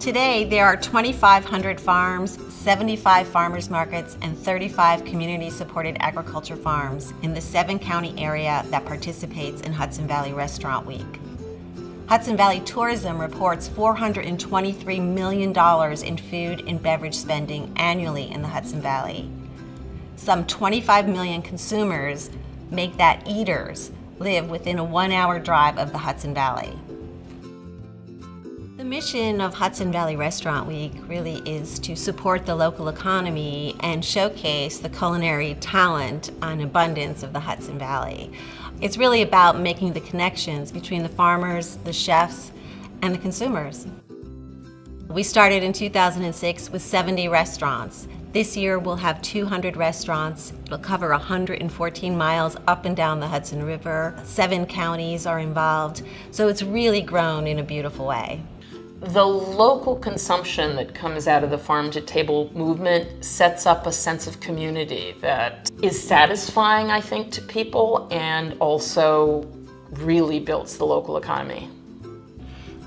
Today, there are 2,500 farms, 75 farmers markets, and 35 community-supported agriculture farms in the 7-county area that participates in Hudson Valley Restaurant Week. Hudson Valley Tourism reports $423 million in food and beverage spending annually in the Hudson Valley. Some 25 million consumers, make that eaters, live within a 1-hour drive of the Hudson Valley. The mission of Hudson Valley Restaurant Week really is to support the local economy and showcase the culinary talent and abundance of the Hudson Valley. It's really about making the connections between the farmers, the chefs, and the consumers. We started in 2006 with 70 restaurants. This year we'll have 200 restaurants. It'll cover 114 miles up and down the Hudson River. 7 counties are involved, so it's really grown in a beautiful way. The local consumption that comes out of the farm-to-table movement sets up a sense of community that is satisfying, I think, to people and also really builds the local economy.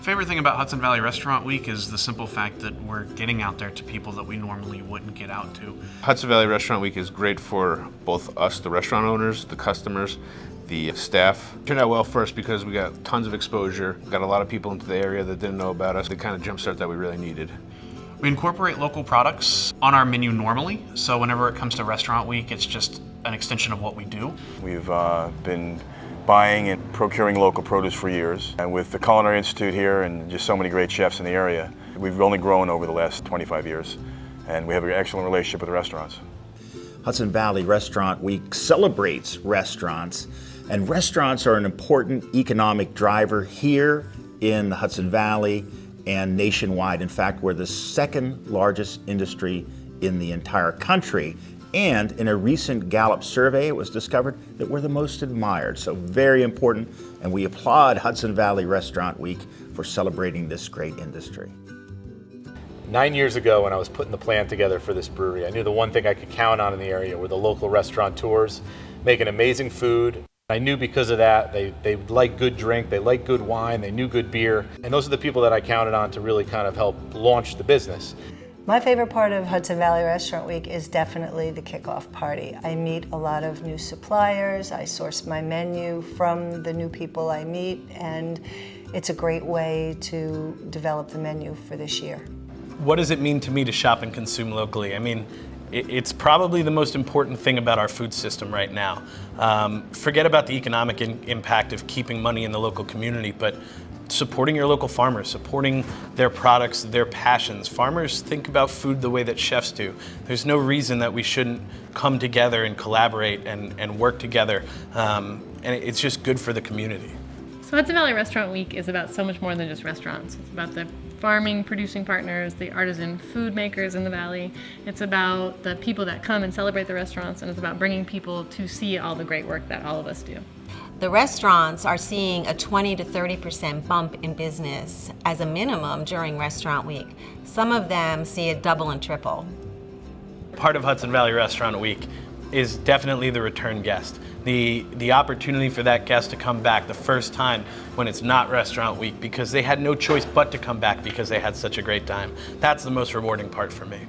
Favorite thing about Hudson Valley Restaurant Week is the simple fact that we're getting out there to people that we normally wouldn't get out to. Hudson Valley Restaurant Week is great for both us, the restaurant owners, the customers, the staff. Turned out well for us because we got tons of exposure, got a lot of people into the area that didn't know about us. The kind of jumpstart that we really needed. We incorporate local products on our menu normally, so whenever it comes to Restaurant Week, it's just an extension of what we do. We've been buying and procuring local produce for years, and with the Culinary Institute here and just so many great chefs in the area, we've only grown over the last 25 years, and we have an excellent relationship with the restaurants. Hudson Valley Restaurant Week celebrates restaurants, and restaurants are an important economic driver here in the Hudson Valley and nationwide. In fact, we're the 2nd largest industry in the entire country. And in a recent Gallup survey, it was discovered that we're the most admired. So very important, and we applaud Hudson Valley Restaurant Week for celebrating this great industry. 9 years ago, when I was putting the plan together for this brewery, I knew the one thing I could count on in the area were the local restaurateurs making amazing food. I knew because of that, they like good drink, they like good wine, they knew good beer, and those are the people that I counted on to really kind of help launch the business. My favorite part of Hudson Valley Restaurant Week is definitely the kickoff party. I meet a lot of new suppliers, I source my menu from the new people I meet, and it's a great way to develop the menu for this year. What does it mean to me to shop and consume locally? I mean, it's probably the most important thing about our food system right now. Forget about the economic impact of keeping money in the local community, but supporting your local farmers, supporting their products, their passions. Farmers think about food the way that chefs do. There's no reason that we shouldn't come together and collaborate and work together, and it's just good for the community. So Hudson Valley Restaurant Week is about so much more than just restaurants. It's about the farming, producing partners, the artisan food makers in the valley. It's about the people that come and celebrate the restaurants, and it's about bringing people to see all the great work that all of us do. The restaurants are seeing a 20 to 30% bump in business as a minimum during Restaurant Week. Some of them see it double and triple. Part of Hudson Valley Restaurant Week is definitely the return guest. The opportunity for that guest to come back the first time when it's not Restaurant Week because they had no choice but to come back because they had such a great time. That's the most rewarding part for me.